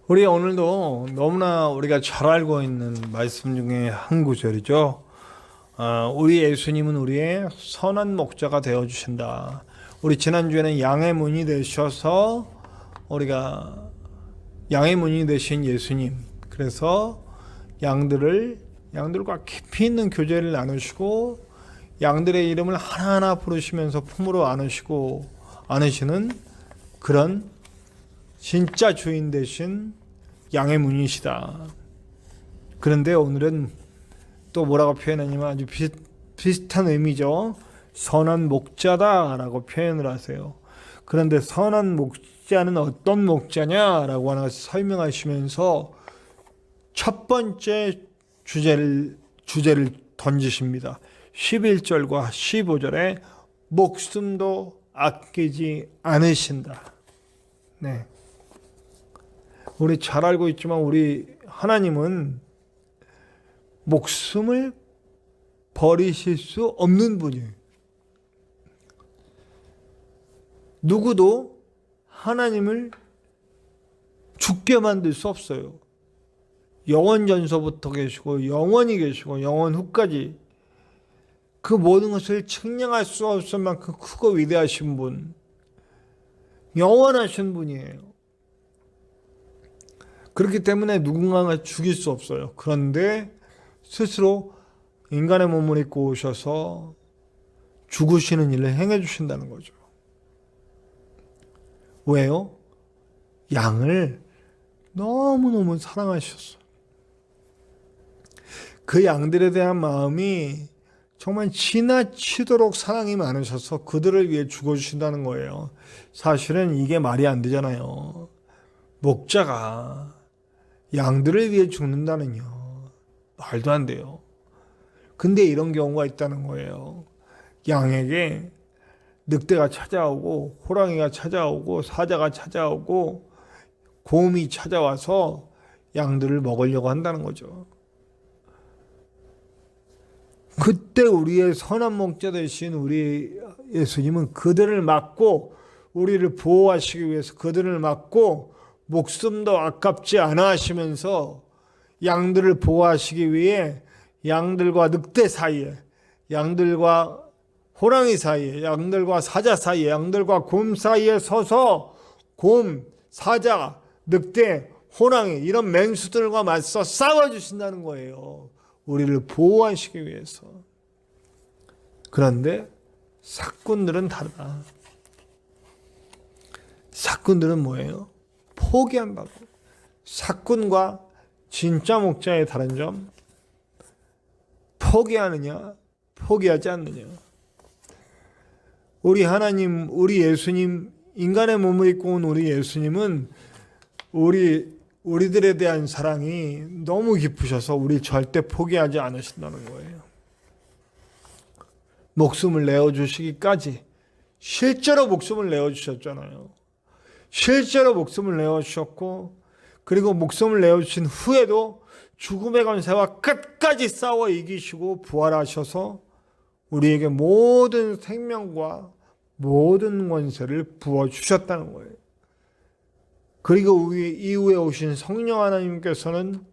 우리 오늘도 너무나 우리가 잘 알고 있는 말씀 중에 한 구절이죠. 우리 예수님은 우리의 선한 목자가 되어 주신다. 우리 지난주에는 양의 문이 되셔서 우리가 양의 문이 되신 예수님, 그래서 양들과 깊이 있는 교제를 나누시고 양들의 이름을 하나하나 부르시면서 품으로 안으시는 그런 진짜 주인 되신 양의 문이시다. 그런데 오늘은 또 뭐라고 표현하냐면 아주 비슷한 의미죠. 선한 목자다라고 표현을 하세요. 그런데 선한 목자는 어떤 목자냐라고 하나 설명하시면서 첫 번째 주제를 던지십니다. 11절과 15절에 목숨도 아끼지 않으신다. 네. 우리 잘 알고 있지만 우리 하나님은 목숨을 버리실 수 없는 분이에요. 누구도 하나님을 죽게 만들 수 없어요. 영원 전서부터 계시고 영원히 계시고 영원 후까지 그 모든 것을 측량할 수 없을 만큼 크고 위대하신 분, 영원하신 분이에요. 그렇기 때문에 누군가가 죽일 수 없어요. 그런데 스스로 인간의 몸을 입고 오셔서 죽으시는 일을 행해 주신다는 거죠. 왜요? 양을 너무너무 사랑하셨어요. 그 양들에 대한 마음이 정말 지나치도록 사랑이 많으셔서 그들을 위해 죽어주신다는 거예요. 사실은 이게 말이 안 되잖아요. 목자가 양들을 위해 죽는다는요. 말도 안 돼요. 근데 이런 경우가 있다는 거예요. 양에게 늑대가 찾아오고 호랑이가 찾아오고 사자가 찾아오고 곰이 찾아와서 양들을 먹으려고 한다는 거죠. 그때 우리의 선한 목자 되신 우리 예수님은 그들을 막고 우리를 보호하시기 위해서 그들을 막고 목숨도 아깝지 않아 하시면서 양들을 보호하시기 위해 양들과 늑대 사이에, 양들과 호랑이 사이에, 양들과 사자 사이에, 양들과 곰 사이에 서서 곰, 사자, 늑대, 호랑이 이런 맹수들과 맞서 싸워주신다는 거예요. 우리를 보호하시기 위해서. 그런데 사꾼들은 다르다. 사꾼들은 뭐예요? 포기한다고. 사꾼과 진짜 목자의 다른 점, 포기하느냐, 포기하지 않느냐. 우리 하나님, 우리 예수님, 인간의 몸을 입고 온 우리 예수님은 우리들에 대한 사랑이 너무 깊으셔서 우리 절대 포기하지 않으신다는 거예요. 목숨을 내어주시기까지 실제로 목숨을 내어주셨잖아요. 실제로 목숨을 내어주셨고 그리고 목숨을 내어주신 후에도 죽음의 권세와 끝까지 싸워 이기시고 부활하셔서 우리에게 모든 생명과 모든 권세를 부어주셨다는 거예요. 그리고 이후에 오신 성령 하나님께서는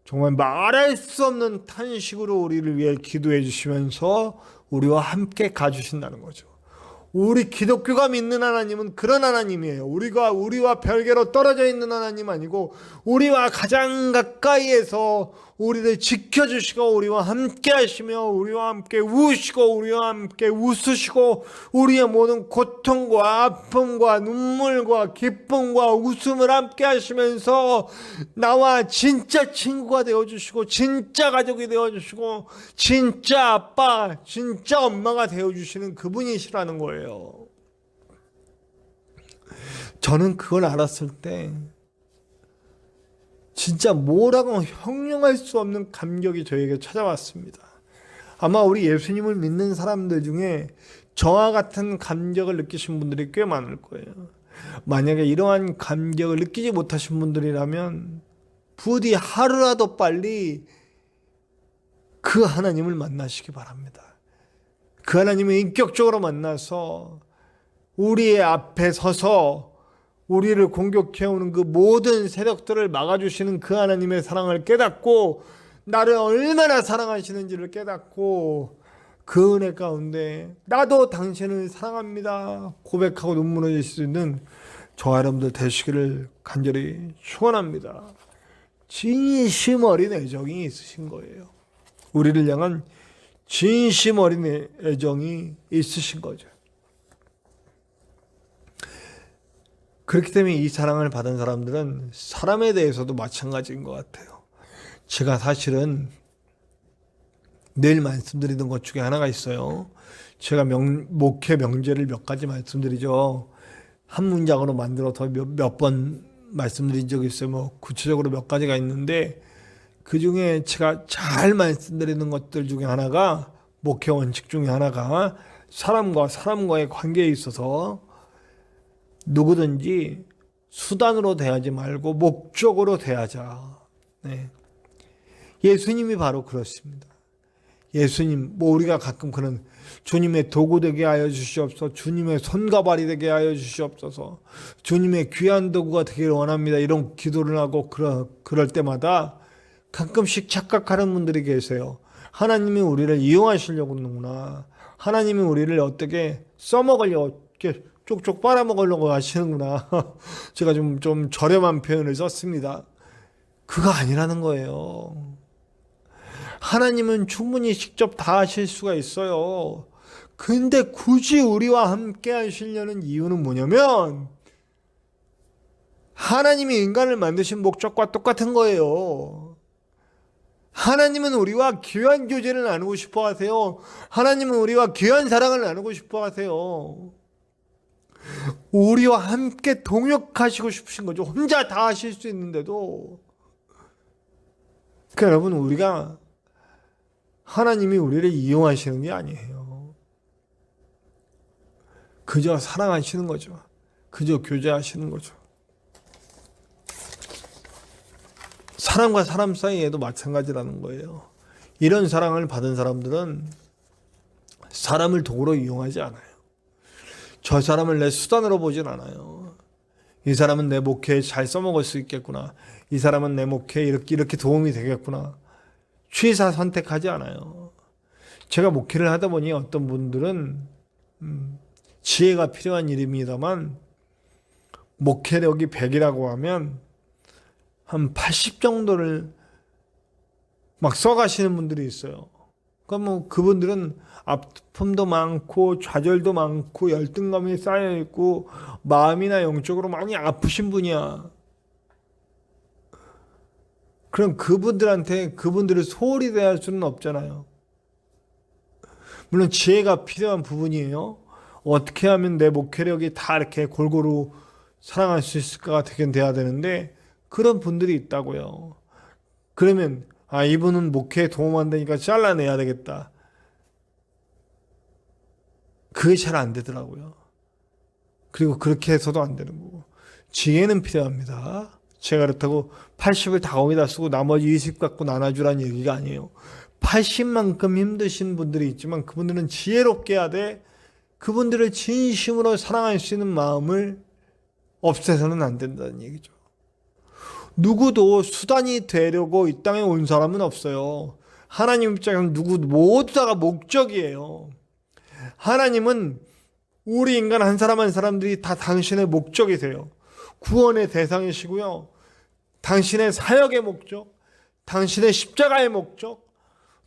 정말 말할 수 없는 탄식으로 우리를 위해 기도해 주시면서 우리와 함께 가주신다는 거죠. 우리 기독교가 믿는 하나님은 그런 하나님이에요. 우리와 별개로 떨어져 있는 하나님 아니고 우리와 가장 가까이에서 우리를 지켜주시고 우리와 함께 하시며 우리와 함께 우시고 우리와 함께 웃으시고 우리의 모든 고통과 아픔과 눈물과 기쁨과 웃음을 함께 하시면서 나와 진짜 친구가 되어주시고 진짜 가족이 되어주시고 진짜 아빠 진짜 엄마가 되어주시는 그분이시라는 거예요. 저는 그걸 알았을 때 진짜 뭐라고 형용할 수 없는 감격이 저에게 찾아왔습니다. 아마 우리 예수님을 믿는 사람들 중에 저와 같은 감격을 느끼신 분들이 꽤 많을 거예요. 만약에 이러한 감격을 느끼지 못하신 분들이라면 부디 하루라도 빨리 그 하나님을 만나시기 바랍니다. 그 하나님을 인격적으로 만나서 우리의 앞에 서서 우리를 공격해오는 그 모든 세력들을 막아주시는 그 하나님의 사랑을 깨닫고 나를 얼마나 사랑하시는지를 깨닫고 그 은혜 가운데 나도 당신을 사랑합니다 고백하고 눈물 흘릴 수 있는 저와 여러분들 되시기를 간절히 축원합니다. 진심 어린 애정이 있으신 거예요. 우리를 향한 진심 어린 애정이 있으신 거죠. 그렇기 때문에 이 사랑을 받은 사람들은 사람에 대해서도 마찬가지인 것 같아요. 제가 사실은 늘 말씀드리는 것 중에 하나가 있어요. 제가 목회 명제를 몇 가지 말씀드리죠. 한 문장으로 만들어서 몇 번 말씀드린 적이 있어요. 뭐 구체적으로 몇 가지가 있는데 그 중에 제가 잘 말씀드리는 것들 중에 하나가 목회 원칙 중에 하나가 사람과 사람과의 관계에 있어서 누구든지 수단으로 대하지 말고 목적으로 대하자. 네. 예수님이 바로 그렇습니다. 예수님, 뭐 우리가 가끔 그런 주님의 도구 되게 하여 주시옵소서, 주님의 손가발이 되게 하여 주시옵소서, 주님의 귀한 도구가 되기를 원합니다. 이런 기도를 하고 그럴 때마다 가끔씩 착각하는 분들이 계세요. 하나님이 우리를 이용하시려고 하는구나. 하나님이 우리를 어떻게 써먹으려고 이렇게 쪽쪽 빨아먹으려고 하시는구나. 제가 좀 저렴한 표현을 썼습니다. 그거 아니라는 거예요. 하나님은 충분히 직접 다 하실 수가 있어요. 근데 굳이 우리와 함께 하시려는 이유는 뭐냐면 하나님이 인간을 만드신 목적과 똑같은 거예요. 하나님은 우리와 귀한 교제를 나누고 싶어 하세요. 하나님은 우리와 귀한 사랑을 나누고 싶어 하세요. 우리와 함께 동역하시고 싶으신 거죠. 혼자 다 하실 수 있는데도. 그러니까 여러분, 우리가 하나님이 우리를 이용하시는 게 아니에요. 그저 사랑하시는 거죠. 그저 교제하시는 거죠. 사람과 사람 사이에도 마찬가지라는 거예요. 이런 사랑을 받은 사람들은 사람을 도구로 이용하지 않아요. 저 사람을 내 수단으로 보진 않아요. 이 사람은 내 목회에 잘 써먹을 수 있겠구나. 이 사람은 내 목회에 이렇게 도움이 되겠구나. 취사 선택하지 않아요. 제가 목회를 하다 보니 어떤 분들은 지혜가 필요한 일입니다만 목회력이 100이라고 하면 한 80 정도를 막 써가시는 분들이 있어요. 그러니까 뭐 그분들은 아픔도 많고 좌절도 많고 열등감이 쌓여있고 마음이나 영적으로 많이 아프신 분이야. 그럼 그분들한테 그분들을 소홀히 대할 수는 없잖아요. 물론 지혜가 필요한 부분이에요. 어떻게 하면 내 목회력이 다 이렇게 골고루 사랑할 수 있을까가 되긴 돼야 되는데 그런 분들이 있다고요. 그러면 이분은 목회에 도움 안 되니까 잘라내야 되겠다. 그게 잘 안 되더라고요. 그리고 그렇게 해서도 안 되는 거고. 지혜는 필요합니다. 제가 그렇다고 80을 다 거기다 쓰고 나머지 20 갖고 나눠주라는 얘기가 아니에요. 80만큼 힘드신 분들이 있지만 그분들은 지혜롭게 해야 돼. 그분들을 진심으로 사랑할 수 있는 마음을 없애서는 안 된다는 얘기죠. 누구도 수단이 되려고 이 땅에 온 사람은 없어요. 하나님 입장에서는 모두 다가 목적이에요. 하나님은 우리 인간 한 사람 한 사람들이 다 당신의 목적이세요. 구원의 대상이시고요. 당신의 사역의 목적, 당신의 십자가의 목적,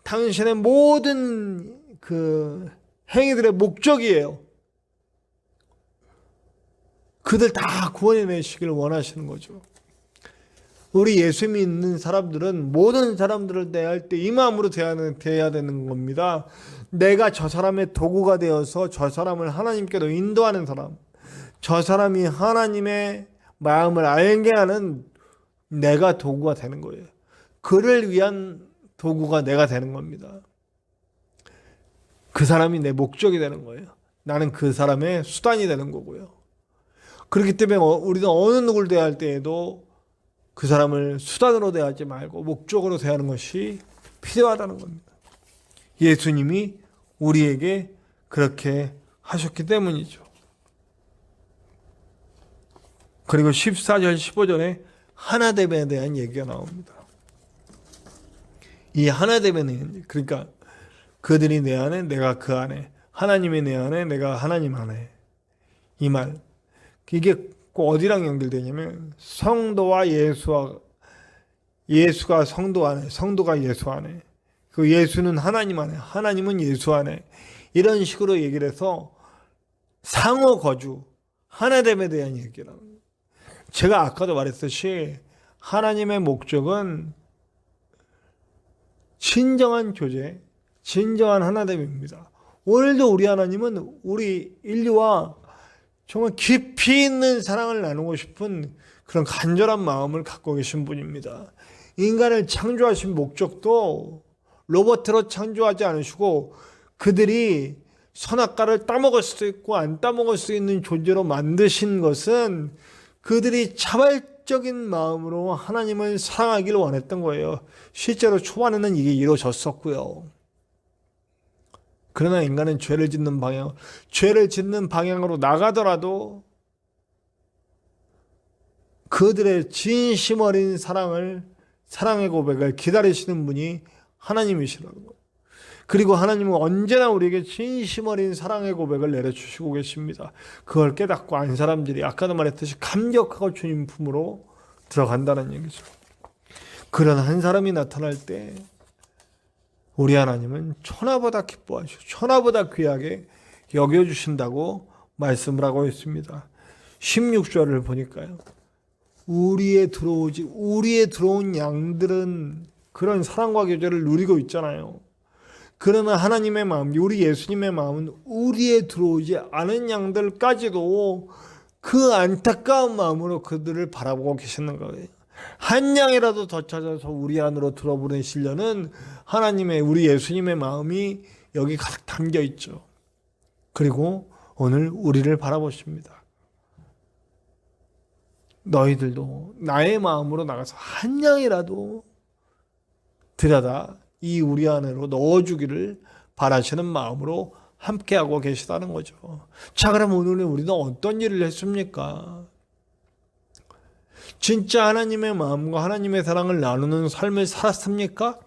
당신의 모든 그 행위들의 목적이에요. 그들 다 구원해 내시기를 원하시는 거죠. 우리 예수 믿는 사람들은 모든 사람들을 대할 때 이 마음으로 대해야 되는 겁니다. 내가 저 사람의 도구가 되어서 저 사람을 하나님께로 인도하는 사람, 저 사람이 하나님의 마음을 알게 하는 내가 도구가 되는 거예요. 그를 위한 도구가 내가 되는 겁니다. 그 사람이 내 목적이 되는 거예요. 나는 그 사람의 수단이 되는 거고요. 그렇기 때문에 우리는 어느 누구를 대할 때에도 그 사람을 수단으로 대하지 말고 목적으로 대하는 것이 필요하다는 겁니다. 예수님이 우리에게 그렇게 하셨기 때문이죠. 그리고 14절 15절에 하나됨에 대한 얘기가 나옵니다. 이 하나됨에는 그러니까 그들이 내 안에 내가 그 안에, 하나님이 내 안에 내가 하나님 안에, 이 말 이게 꼭 어디랑 연결되냐면 성도와 예수가 성도 안에, 성도가 예수 안에, 그 예수는 하나님 안에, 하나님은 예수 안에, 이런 식으로 얘기를 해서 상호 거주, 하나됨에 대한 얘기를 합니다. 제가 아까도 말했듯이 하나님의 목적은 진정한 교제, 진정한 하나됨입니다. 오늘도 우리 하나님은 우리 인류와 정말 깊이 있는 사랑을 나누고 싶은 그런 간절한 마음을 갖고 계신 분입니다. 인간을 창조하신 목적도 로봇으로 창조하지 않으시고 그들이 선악과를 따먹을 수 있고 안 따먹을 수 있는 존재로 만드신 것은 그들이 자발적인 마음으로 하나님을 사랑하기를 원했던 거예요. 실제로 초반에는 이게 이루어졌었고요. 그러나 인간은 죄를 짓는 방향으로 나가더라도 그들의 진심 어린 사랑의 고백을 기다리시는 분이 하나님이시라는 거예요. 그리고 하나님은 언제나 우리에게 진심 어린 사랑의 고백을 내려주시고 계십니다. 그걸 깨닫고 안 사람들이 아까도 말했듯이 감격하고 주님 품으로 들어간다는 얘기죠. 그런 한 사람이 나타날 때 우리 하나님은 천하보다 기뻐하시고 천하보다 귀하게 여겨주신다고 말씀을 하고 있습니다. 16절을 보니까요. 우리에 들어온 양들은 그런 사랑과 교제를 누리고 있잖아요. 그러나 하나님의 마음, 우리 예수님의 마음은 우리에 들어오지 않은 양들까지도 그 안타까운 마음으로 그들을 바라보고 계시는 거예요. 한 양이라도 더 찾아서 우리 안으로 들어보내시려는 하나님의, 우리 예수님의 마음이 여기 가득 담겨 있죠. 그리고 오늘 우리를 바라보십니다. 너희들도 나의 마음으로 나가서 한 양이라도 들여다 이 우리 안으로 넣어주기를 바라시는 마음으로 함께하고 계시다는 거죠. 자, 그럼 오늘은 우리는 어떤 일을 했습니까? 진짜 하나님의 마음과 하나님의 사랑을 나누는 삶을 살았습니까?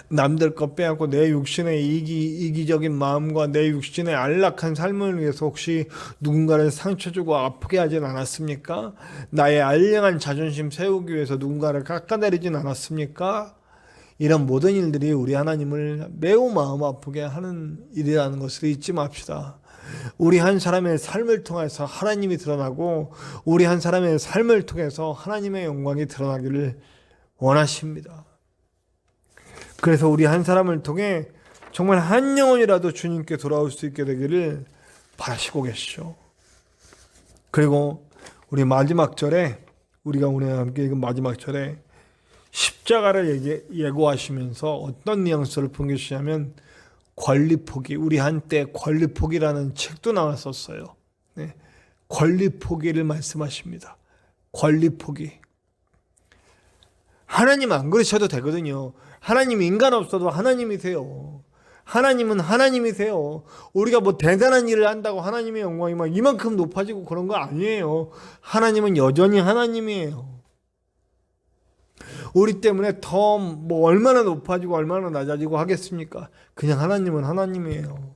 남들 것 빼앗고 내 육신의 이기적인 마음과 내 육신의 안락한 삶을 위해서 혹시 누군가를 상처 주고 아프게 하진 않았습니까? 나의 알량한 자존심 세우기 위해서 누군가를 깎아내리진 않았습니까? 이런 모든 일들이 우리 하나님을 매우 마음 아프게 하는 일이라는 것을 잊지 맙시다. 우리 한 사람의 삶을 통해서 하나님이 드러나고 우리 한 사람의 삶을 통해서 하나님의 영광이 드러나기를 원하십니다. 그래서 우리 한 사람을 통해 정말 한 영혼이라도 주님께 돌아올 수 있게 되기를 바라시고 계시죠. 그리고 우리 마지막 절에, 우리가 오늘 함께 읽은 마지막 절에 십자가를 예고하시면서 어떤 뉘앙스를 풍기시냐면 권리 포기, 우리 한때 권리 포기라는 책도 나왔었어요. 네. 권리 포기를 말씀하십니다. 권리 포기. 하나님 안 그러셔도 되거든요. 하나님 인간 없어도 하나님이세요. 하나님은 하나님이세요. 우리가 뭐 대단한 일을 한다고 하나님의 영광이 막 이만큼 높아지고 그런 거 아니에요. 하나님은 여전히 하나님이에요. 우리 때문에 더 뭐 얼마나 높아지고 얼마나 낮아지고 하겠습니까? 그냥 하나님은 하나님이에요.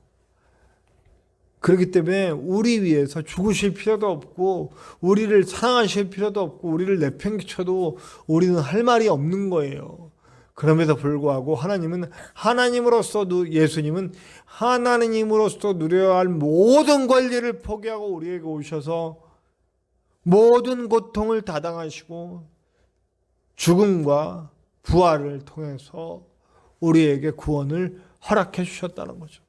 그렇기 때문에 우리 위해서 죽으실 필요도 없고 우리를 사랑하실 필요도 없고 우리를 내팽개쳐도 우리는 할 말이 없는 거예요. 그럼에도 불구하고 하나님은 하나님으로서, 예수님은 하나님으로서 누려야 할 모든 권리를 포기하고 우리에게 오셔서 모든 고통을 다 당하시고 죽음과 부활을 통해서 우리에게 구원을 허락해 주셨다는 거죠.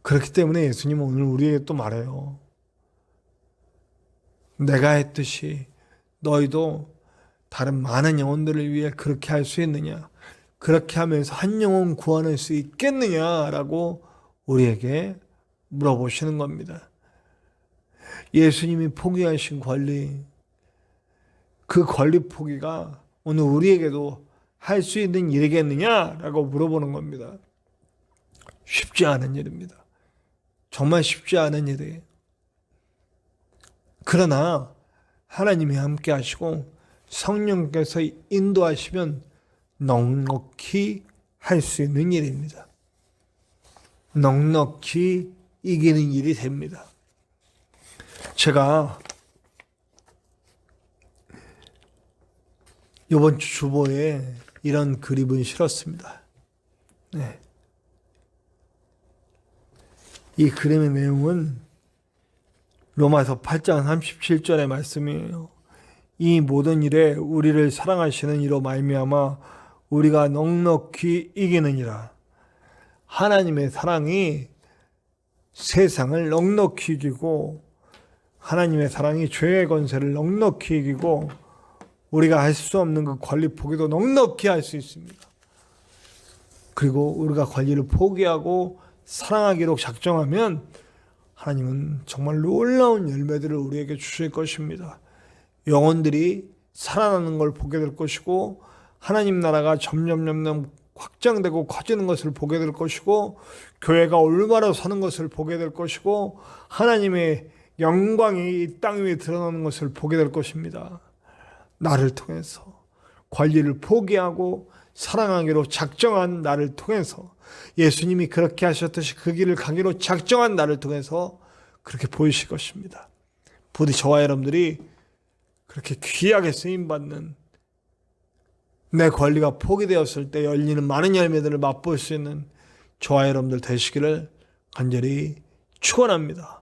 그렇기 때문에 예수님은 오늘 우리에게 또 말해요. 내가 했듯이 너희도 다른 많은 영혼들을 위해 그렇게 할 수 있느냐? 그렇게 하면서 한 영혼 구원할 수 있겠느냐라고 우리에게 물어보시는 겁니다. 예수님이 포기하신 권리, 그 권리 포기가 오늘 우리에게도 할 수 있는 일이겠느냐라고 물어보는 겁니다. 쉽지 않은 일입니다. 정말 쉽지 않은 일이에요. 그러나 하나님이 함께 하시고 성령께서 인도하시면 넉넉히 할 수 있는 일입니다. 넉넉히 이기는 일이 됩니다. 제가 이번 주 주보에 이런 그림을 실었습니다. 네. 이 그림의 내용은 로마서 8장 37절의 말씀이에요. 이 모든 일에 우리를 사랑하시는 이로 말미암아 우리가 넉넉히 이기느니라. 하나님의 사랑이 세상을 넉넉히 이기고 하나님의 사랑이 죄의 권세를 넉넉히 이기고 우리가 할 수 없는 그 권리 포기도 넉넉히 할 수 있습니다. 그리고 우리가 권리를 포기하고 사랑하기로 작정하면 하나님은 정말 놀라운 열매들을 우리에게 주실 것입니다. 영혼들이 살아나는 걸 보게 될 것이고 하나님 나라가 점점 확장되고 커지는 것을 보게 될 것이고 교회가 올바로 사는 것을 보게 될 것이고 하나님의 영광이 이 땅 위에 드러나는 것을 보게 될 것입니다. 나를 통해서 권리를 포기하고 사랑하기로 작정한 나를 통해서 예수님이 그렇게 하셨듯이 그 길을 가기로 작정한 나를 통해서 그렇게 보이실 것입니다. 부디 저와 여러분들이 그렇게 귀하게 쓰임받는 내 권리가 포기되었을 때 열리는 많은 열매들을 맛볼 수 있는 저와 여러분들 되시기를 간절히 축원합니다.